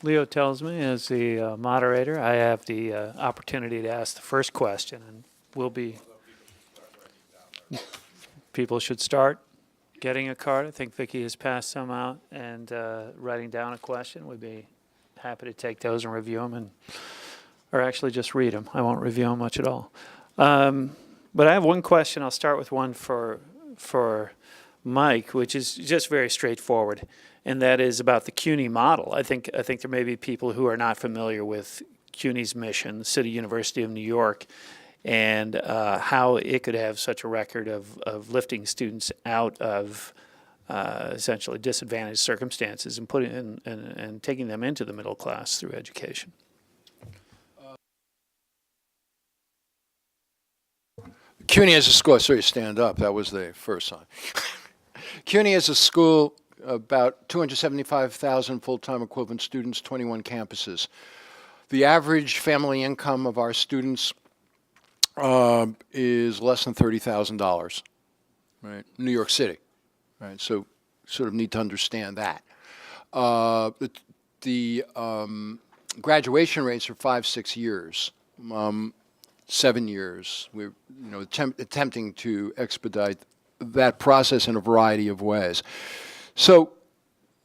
Leo tells me, as the moderator, I have the opportunity to ask the first question, and people should start getting a card. I think Vicki has passed some out, and writing down a question. We'd be happy to take those and review them, or actually just read them. I won't review them much at all. But I have one question. I'll start with one for Mike, which is just very straightforward, and that is about the CUNY model. I think there may be people who are not familiar with CUNY's mission, the City University of New York, and how it could have such a record of lifting students out of essentially disadvantaged circumstances and and taking them into the middle class through education. CUNY as a school, I saw you stand up, that was the first sign. CUNY as a school, about 275,000 full-time equivalent students, 21 campuses. The average family income of our students is less than $30,000, right? New York City, right? So sort of need to understand that. The graduation rates are 5-6 years. 7 years. We're attempting to expedite that process in a variety of ways. So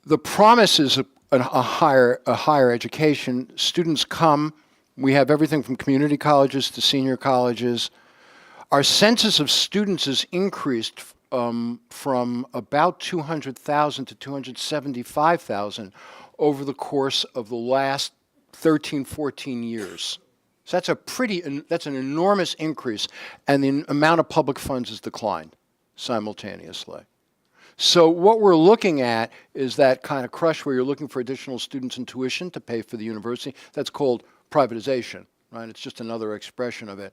the promise is a higher education. Students come. We have everything from community colleges to senior colleges. Our census of students has increased from about 200,000 to 275,000 over the course of the last 13, 14 years. So that's an enormous increase, and the amount of public funds has declined simultaneously. So what we're looking at is that kind of crush where you're looking for additional students and tuition to pay for the university. That's called privatization, right? It's just another expression of it.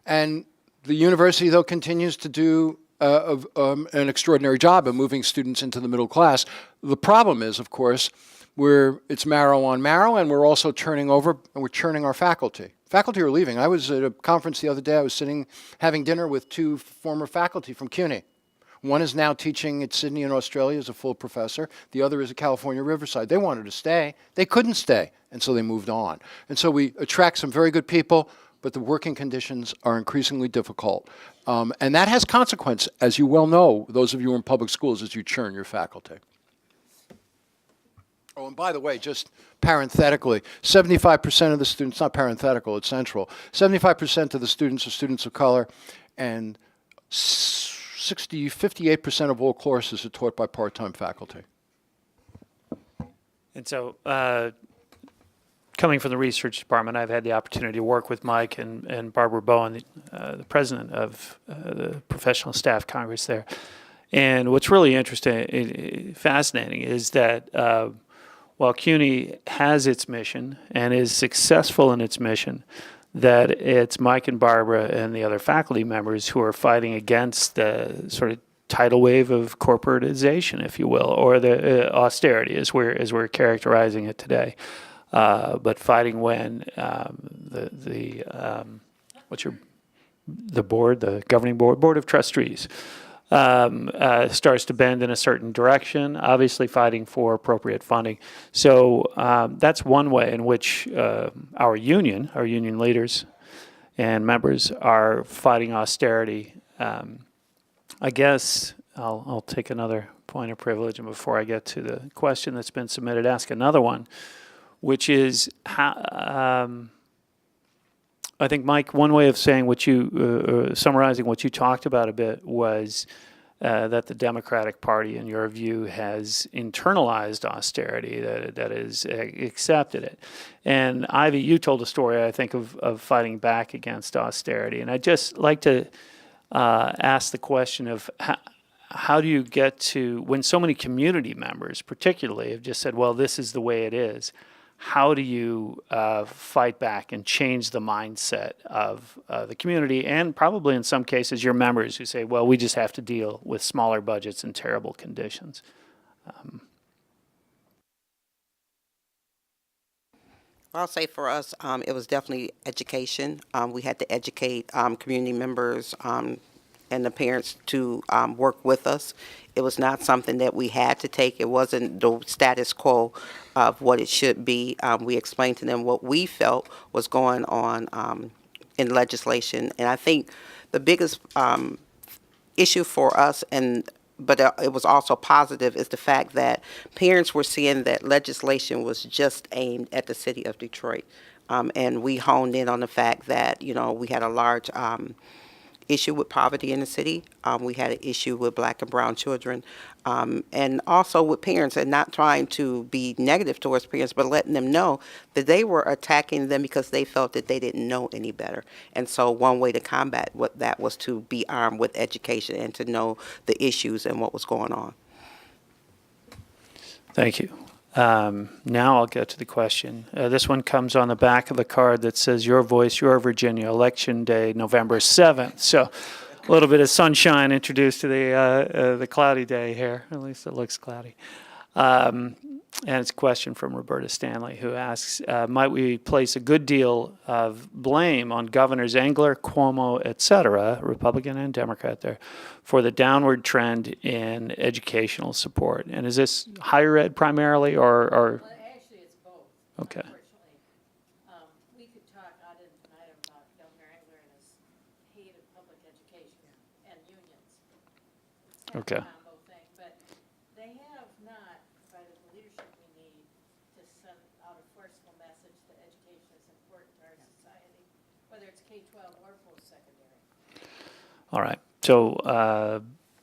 And the university, though, continues to do an extraordinary job of moving students into the middle class. The problem is, of course, it's marrow on marrow, and we're also turning over, and we're churning our faculty. Faculty are leaving. I was at a conference the other day. I was having dinner with 2 former faculty from CUNY. One is now teaching at Sydney in Australia as a full professor. The other is at California Riverside. They wanted to stay. They couldn't stay, and so they moved on. And so we attract some very good people, but the working conditions are increasingly difficult. And that has consequence, as you well know, those of you in public schools, as you churn your faculty. Oh, and by the way, just parenthetically, 75% of the students, not parenthetical, it's central, 75% of the students are students of color, and 58% of all courses are taught by part-time faculty. And so, coming from the research department, I've had the opportunity to work with Mike and Barbara Bowen, the president of the Professional Staff Congress there. And what's really interesting, fascinating, is that while CUNY has its mission and is successful in its mission, that it's Mike and Barbara and the other faculty members who are fighting against the sort of tidal wave of corporatization, if you will, or the austerity as we're characterizing it today. But fighting when the governing board of trustees starts to bend in a certain direction, obviously fighting for appropriate funding. So that's one way in which our union leaders and members are fighting austerity. I guess I'll take another point of privilege, and before I get to the question that's been submitted, ask another one, which is how, I think, Mike, one way of saying what you, summarizing what you talked about a bit was that the Democratic Party, in your view, has internalized austerity, that is accepted it. And Ivy, you told a story, I think, of fighting back against austerity. And I'd just like to ask the question of how do you get to, when so many community members particularly have just said, well, this is the way it is, how do you fight back and change the mindset of the community and probably in some cases your members who say, well, we just have to deal with smaller budgets and terrible conditions? I'll say for us, it was definitely education. We had to educate community members and the parents to work with us. It was not something that we had to take. It wasn't the status quo of what it should be. We explained to them what we felt was going on in legislation. And I think the biggest issue for us, but it was also positive, is the fact that parents were seeing that legislation was just aimed at the city of Detroit. And we honed in on the fact that, we had a large issue with poverty in the city. We had an issue with black and brown children, and also with parents, and not trying to be negative towards parents, but letting them know that they were attacking them because they felt that they didn't know any better. And so one way to combat that was to be armed with education and to know the issues and what was going on. Thank you. Now I'll get to the question. This one comes on the back of the card that says, "Your voice, your Virginia, Election Day, November 7th." So a little bit of sunshine introduced to the cloudy day here. At least it looks cloudy. And it's a question from Roberta Stanley, who asks, might we place a good deal of blame on Governors Engler, Cuomo, et cetera, Republican and Democrat there, for the downward trend in educational support? And is this higher ed primarily, or Well, actually, it's both. Okay. Unfortunately, we could talk ad infinitum about Governor Engler and his hate of public education and unions. It's kind of Okay. a combo thing, but they have not provided the leadership we need to send out a forceful message that education is important to our society, whether it's K-12 or post-secondary. all right? So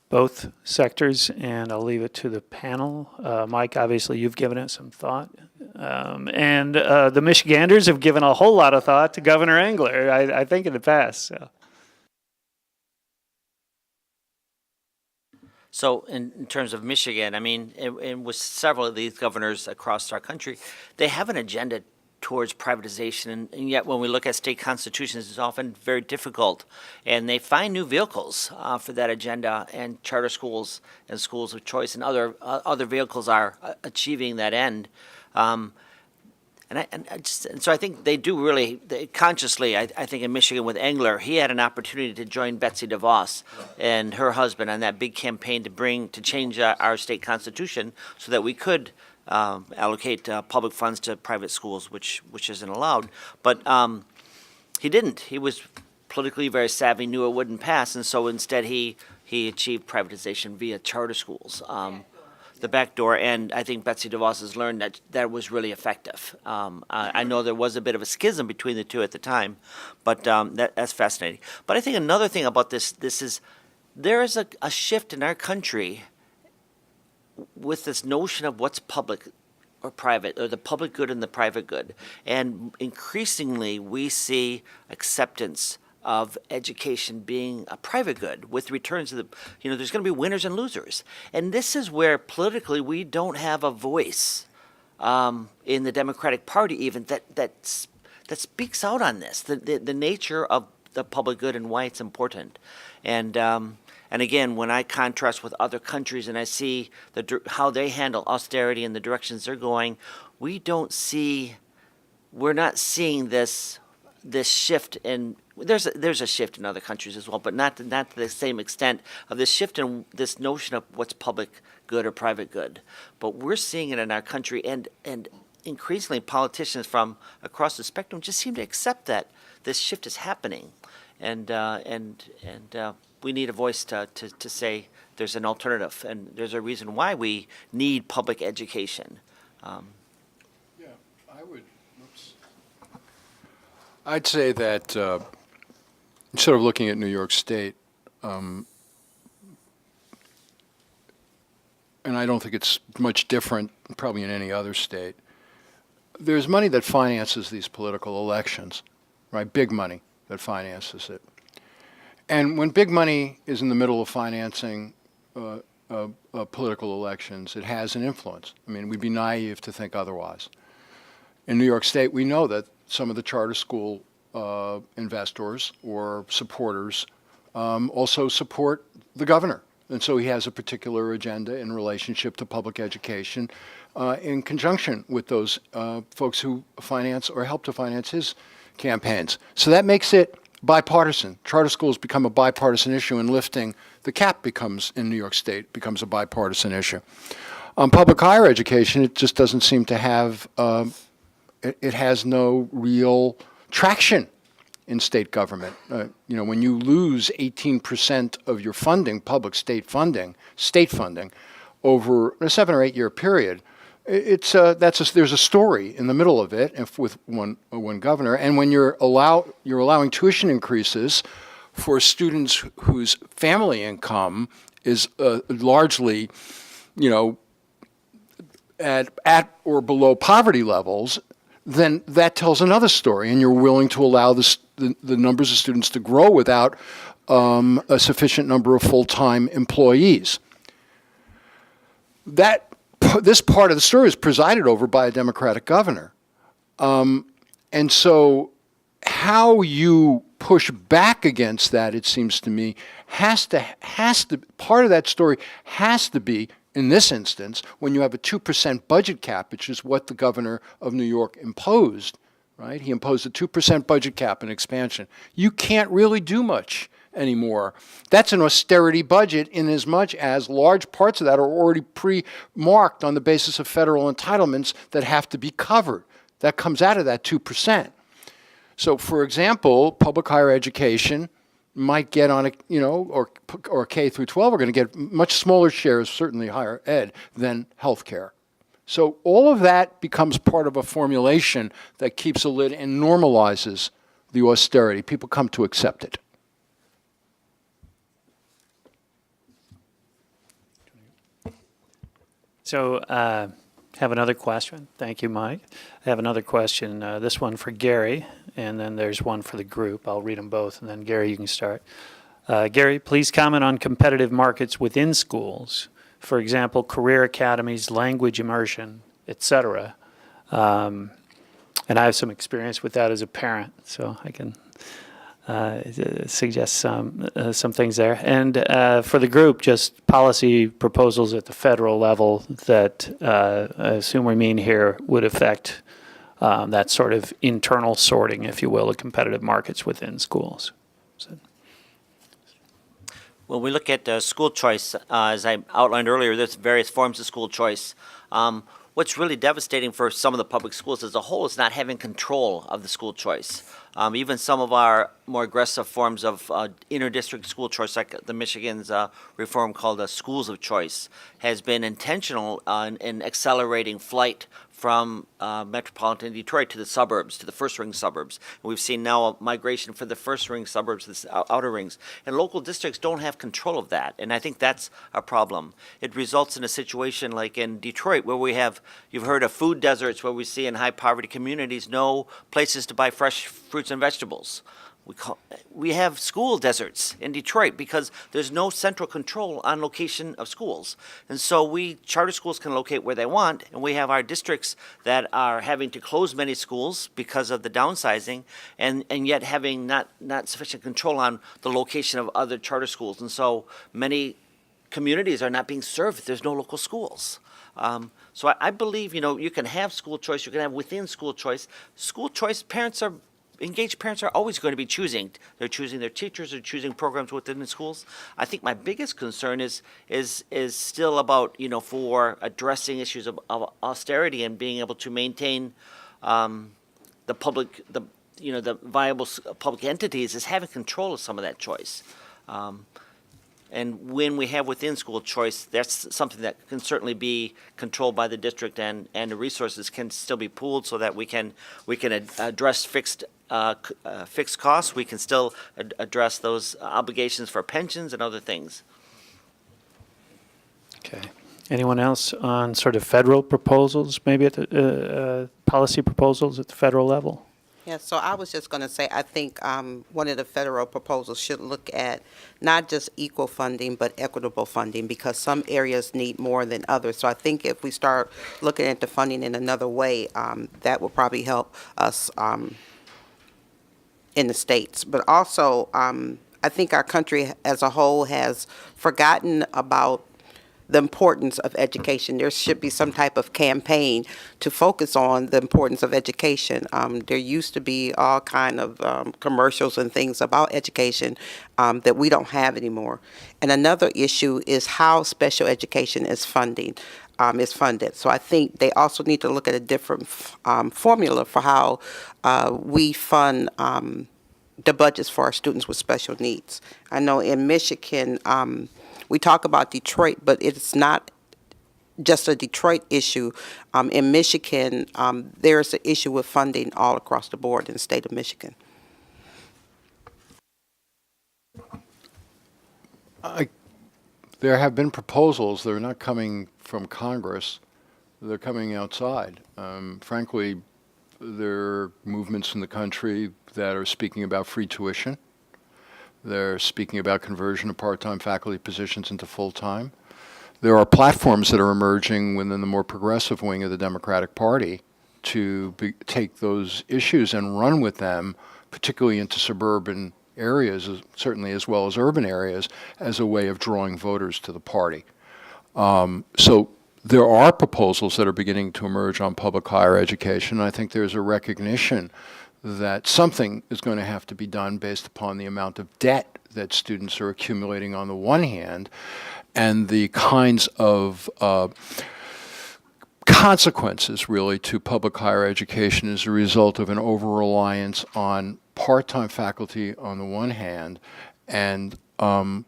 both sectors, and I'll leave it to the panel. Mike, obviously you've given it some thought. And the Michiganders have given a whole lot of thought to Governor Engler, I think, in the past. So in terms of Michigan, I mean, and with several of these governors across our country, they have an agenda towards privatization, and yet when we look at state constitutions, it's often very difficult. And they find new vehicles for that agenda, and charter schools and schools of choice and other vehicles are achieving that end. So I think they do really consciously. I think in Michigan with Engler, he had an opportunity to join Betsy DeVos and her husband on that big campaign to change our state constitution so that we could allocate public funds to private schools, which isn't allowed. But he didn't. He was politically very savvy, knew it wouldn't pass, and so instead he achieved privatization via charter schools. The back door, and I think Betsy DeVos has learned that was really effective. I know there was a bit of a schism between the two at the time, but that's fascinating. But I think another thing about this is there is a shift in our country with this notion of what's public or private, or the public good and the private good. And increasingly, we see acceptance of education being a private good with returns to there's going to be winners and losers. And this is where politically we don't have a voice in the Democratic Party even that speaks out on this, the nature of the public good and why it's important. And again, when I contrast with other countries and I see how they handle austerity and the directions they're going, we're not seeing this shift in. There's a shift in other countries as well, but not to the same extent of this shift in this notion of what's public good or private good. But we're seeing it in our country, and increasingly politicians from across the spectrum just seem to accept that this shift is happening, and we need a voice to say there's an alternative, and there's a reason why we need public education. Yeah, I'd say that instead of looking at New York State, and I don't think it's much different probably in any other state, there's money that finances these political elections, right? Big money that finances it. And when big money is in the middle of financing political elections, it has an influence. I mean, we'd be naive to think otherwise. In New York State, we know that some of the charter school investors or supporters also support the governor. And so he has a particular agenda in relationship to public education in conjunction with those folks who finance or help to finance his campaigns. So that makes it bipartisan. Charter schools become a bipartisan issue, and lifting the cap becomes, in New York State, becomes a bipartisan issue. On public higher education, it just doesn't seem to have, it has no real traction in state government. When you lose 18% of your funding, public state funding, over a 7 or 8 year period, there's a story in the middle of it with one governor. And when you're allowing tuition increases for students whose family income is largely, at or below poverty levels, then that tells another story, and you're willing to allow the numbers of students to grow without a sufficient number of full-time employees. This part of the story is presided over by a Democratic governor. And so how you push back against that, it seems to me, part of that story has to be, in this instance, when you have a 2% budget cap, which is what the governor of New York imposed, right? He imposed a 2% budget cap and expansion. You can't really do much anymore. That's an austerity budget in as much as large parts of that are already pre-marked on the basis of federal entitlements that have to be covered. That comes out of that 2%. So, for example, public higher education might get on or K through 12 are going to get much smaller shares, certainly higher ed, than healthcare. So all of that becomes part of a formulation that keeps a lid and normalizes the austerity. People come to accept it. So have another question. Thank you, Mike. I have another question, this one for Gary, and then there's one for the group. I'll read them both, and then Gary, you can start. Gary, please comment on competitive markets within schools, for example, career academies, language immersion, etc. And I have some experience with that as a parent, so I can suggest some things there. And for the group, just policy proposals at the federal level that I assume we mean here would affect that sort of internal sorting, if you will, of competitive markets within schools. So. When we look at school choice, as I outlined earlier, there's various forms of school choice. What's really devastating for some of the public schools as a whole is not having control of the school choice. Even some of our more aggressive forms of inter-district school choice, like the Michigan's reform called Schools of Choice, has been intentional in accelerating flight from metropolitan Detroit to the suburbs, to the first-ring suburbs. And we've seen now a migration for the first-ring suburbs to the outer rings. And local districts don't have control of that, and I think that's a problem. It results in a situation like in Detroit where you've heard of food deserts, where we see in high-poverty communities no places to buy fresh fruits and vegetables. We have school deserts in Detroit because there's no central control on location of schools. And so charter schools can locate where they want, and we have our districts that are having to close many schools because of the downsizing, and yet having not sufficient control on the location of other charter schools. And so many communities are not being served if there's no local schools. So I believe, you can have school choice, you can have within school choice. School choice, engaged parents are always going to be choosing. They're choosing their teachers, they're choosing programs within the schools. I think my biggest concern is still about, for addressing issues of austerity and being able to maintain the viable public entities, is having control of some of that choice. And when we have within school choice, that's something that can certainly be controlled by the district, and the resources can still be pooled so that we can address fixed costs. We can still address those obligations for pensions and other things. Okay. Anyone else on sort of federal proposals, maybe at the policy proposals at the federal level? Yeah, so I was just going to say, I think one of the federal proposals should look at not just equal funding, but equitable funding, because some areas need more than others. So I think if we start looking at the funding in another way, that will probably help us in the states. But also, I think our country as a whole has forgotten about the importance of education. There should be some type of campaign to focus on the importance of education. There used to be all kind of commercials and things about education that we don't have anymore. And another issue is how special education is funded. So I think they also need to look at a different formula for how we fund the budgets for our students with special needs. I know in Michigan, we talk about Detroit, but it's not just a Detroit issue. In Michigan, there's an issue with funding all across the board in the state of Michigan. There have been proposals. They're not coming from Congress. They're coming outside. Frankly, there are movements in the country that are speaking about free tuition. They're speaking about conversion of part-time faculty positions into full-time. There are platforms that are emerging within the more progressive wing of the Democratic Party to take those issues and run with them, particularly into suburban areas, certainly as well as urban areas, as a way of drawing voters to the party. So there are proposals that are beginning to emerge on public higher education. I think there's a recognition that something is going to have to be done based upon the amount of debt that students are accumulating on the one hand, and the kinds of consequences, really, to public higher education as a result of an over-reliance on part-time faculty on the one hand, and an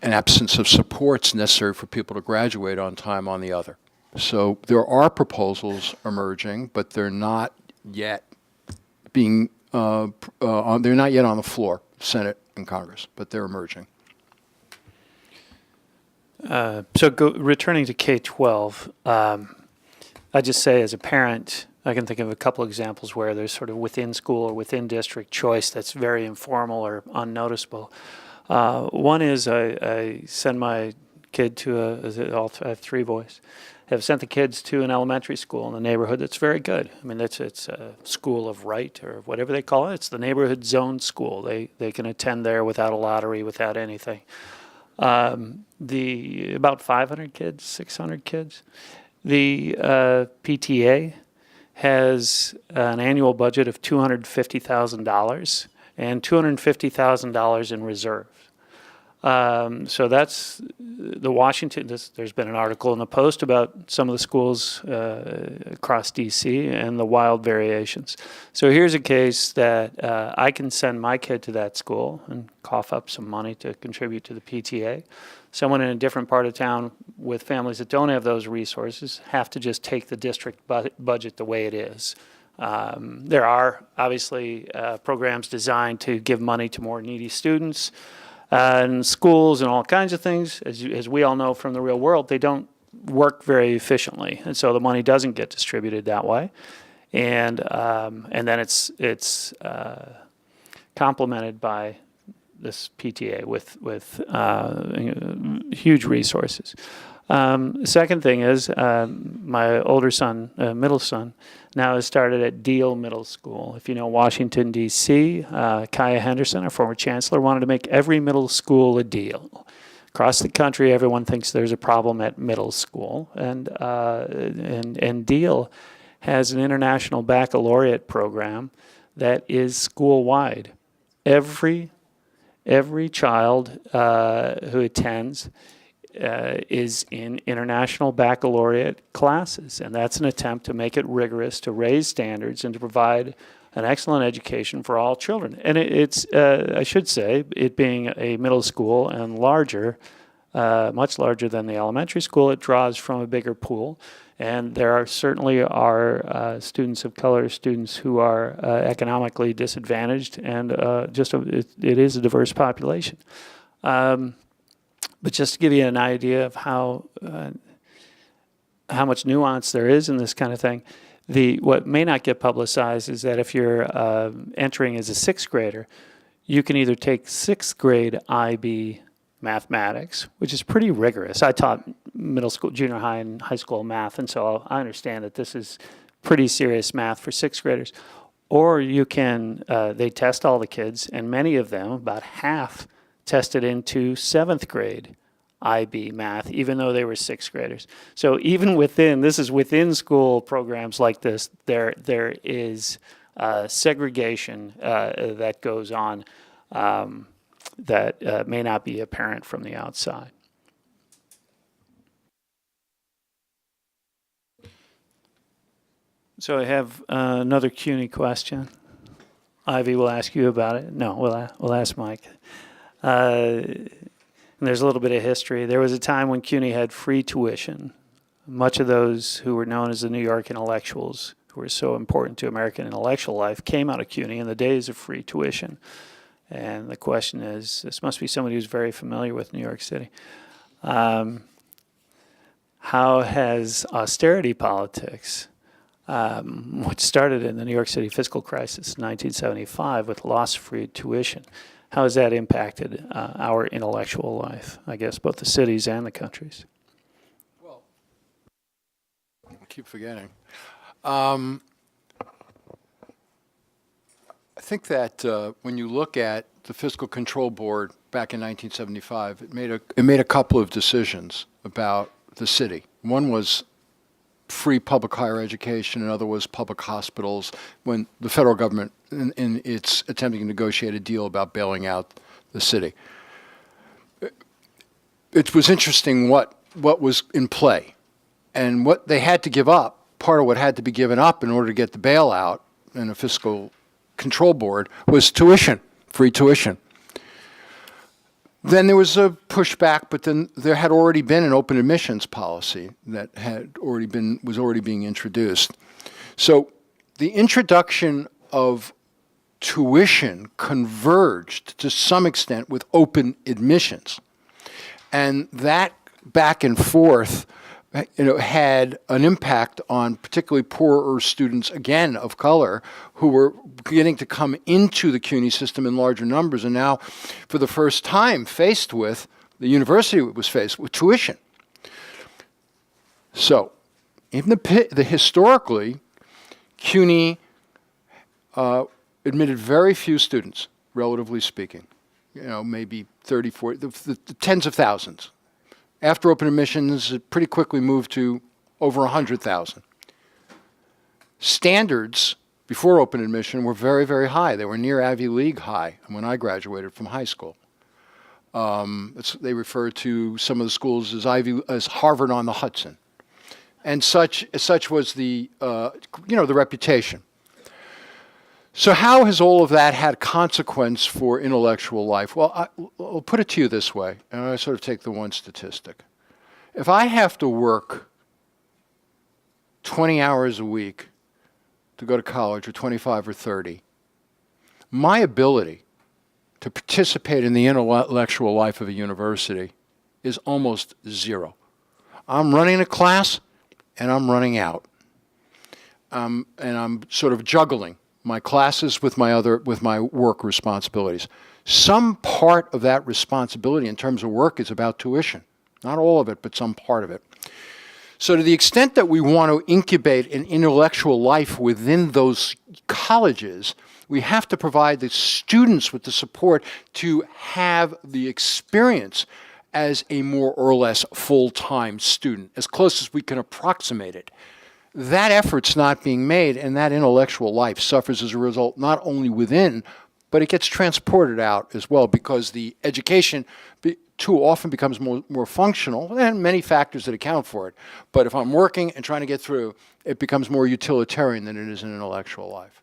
absence of supports necessary for people to graduate on time on the other. So there are proposals emerging, but they're not yet being they're not yet on the floor, Senate and Congress, but they're emerging. Returning to K-12, I just say as a parent, I can think of a couple examples where there's sort of within school or within district choice that's very informal or unnoticeable. One is I send my kid to I have three boys. Have sent the kids to an elementary school in the neighborhood that's very good. I mean, it's a school of right or whatever they call it. It's the neighborhood zone school. They can attend there without a lottery, without anything. About 500 kids, 600 kids. The PTA has an annual budget of $250,000 and $250,000 in reserves. So that's the Washington. There's been an article in the Post about some of the schools across D.C. and the wild variations. So here's a case that I can send my kid to that school and cough up some money to contribute to the PTA. Someone in a different part of town with families that don't have those resources have to just take the district budget the way it is. There are obviously programs designed to give money to more needy students. And schools and all kinds of things, as we all know from the real world, they don't work very efficiently, and so the money doesn't get distributed that way, and then it's complemented by this PTA with huge resources. The second thing is my older son, middle son, now has started at Deal Middle School. If you know Washington, D.C., Kaya Henderson, our former chancellor, wanted to make every middle school a deal. Across the country, everyone thinks there's a problem at middle school, and Deal has an international baccalaureate program that is school-wide. Every child who attends is in international baccalaureate classes, and that's an attempt to make it rigorous, to raise standards, and to provide an excellent education for all children. And it's I should say, it being a middle school and larger, much larger than the elementary school, it draws from a bigger pool. And there are certainly students of color, students who are economically disadvantaged, and it is a diverse population. But just to give you an idea of how much nuance there is in this kind of thing, what may not get publicized is that if you're entering as a sixth grader, you can either take sixth grade IB mathematics, which is pretty rigorous. I taught middle school, junior high, and high school math, and so I understand that this is pretty serious math for sixth graders. Or you can, they test all the kids, and many of them, about half, tested into seventh grade IB math, even though they were sixth graders. So even within, this is within school programs like this, there is segregation that goes on that may not be apparent from the outside. So I have another CUNY question. Ivy will ask you about it. No, we'll ask Mike. And there's a little bit of history. There was a time when CUNY had free tuition. Much of those who were known as the New York intellectuals, who were so important to American intellectual life, came out of CUNY in the days of free tuition. And the question is, this must be somebody who's very familiar with New York City. How has austerity politics, which started in the New York City fiscal crisis in 1975 with loss of free tuition, how has that impacted our intellectual life, I guess, both the cities and the countries? Well, I keep forgetting. I think that when you look at the Fiscal Control Board back in 1975, it made a couple of decisions about the city. One was free public higher education, another was public hospitals, when the federal government in its attempting to negotiate a deal about bailing out the city. It was interesting what was in play and what they had to give up. Part of what had to be given up in order to get the bailout in a fiscal control board was tuition, free tuition. Then there was a pushback, but then there had already been an open admissions policy that was already being introduced. So the introduction of tuition converged to some extent with open admissions. And that back and forth had an impact on particularly poorer students, again, of color, who were beginning to come into the CUNY system in larger numbers, and now, for the first time, the university was faced with tuition. So, even the historically, CUNY admitted very few students, relatively speaking. Maybe 30, 40, the tens of thousands. After open admissions, it pretty quickly moved to over 100,000. Standards before open admission were very, very high. They were near Ivy League high when I graduated from high school. They refer to some of the schools as Harvard on the Hudson. And such was the reputation. So how has all of that had consequence for intellectual life? Well, I'll put it to you this way, and I sort of take the one statistic. If I have to work 20 hours a week to go to college, or 25 or 30, my ability to participate in the intellectual life of a university is almost zero. I'm running a class, and I'm running out. And I'm sort of juggling my classes with my work responsibilities. Some part of that responsibility in terms of work is about tuition. Not all of it, but some part of it. So to the extent that we want to incubate an intellectual life within those colleges, we have to provide the students with the support to have the experience as a more or less full-time student, as close as we can approximate it. That effort's not being made, and that intellectual life suffers as a result, not only within, but it gets transported out as well, because the education too often becomes more functional, and many factors that account for it. But if I'm working and trying to get through, it becomes more utilitarian than it is an intellectual life.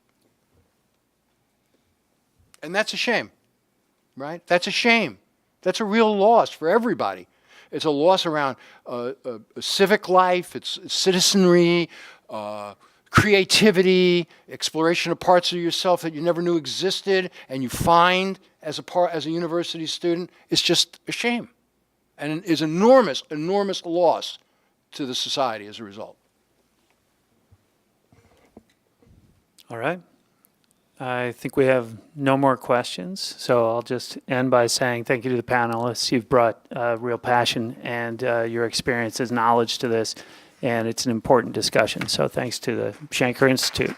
And that's a shame, right? That's a shame. That's a real loss for everybody. It's a loss around a civic life, it's citizenry, creativity, exploration of parts of yourself that you never knew existed, and you find as a university student. It's just a shame, and it is enormous loss to the society as a result. All right. I think we have no more questions, so I'll just end by saying thank you to the panelists. You've brought real passion and your experience as knowledge to this, and it's an important discussion. So thanks to the Shanker Institute.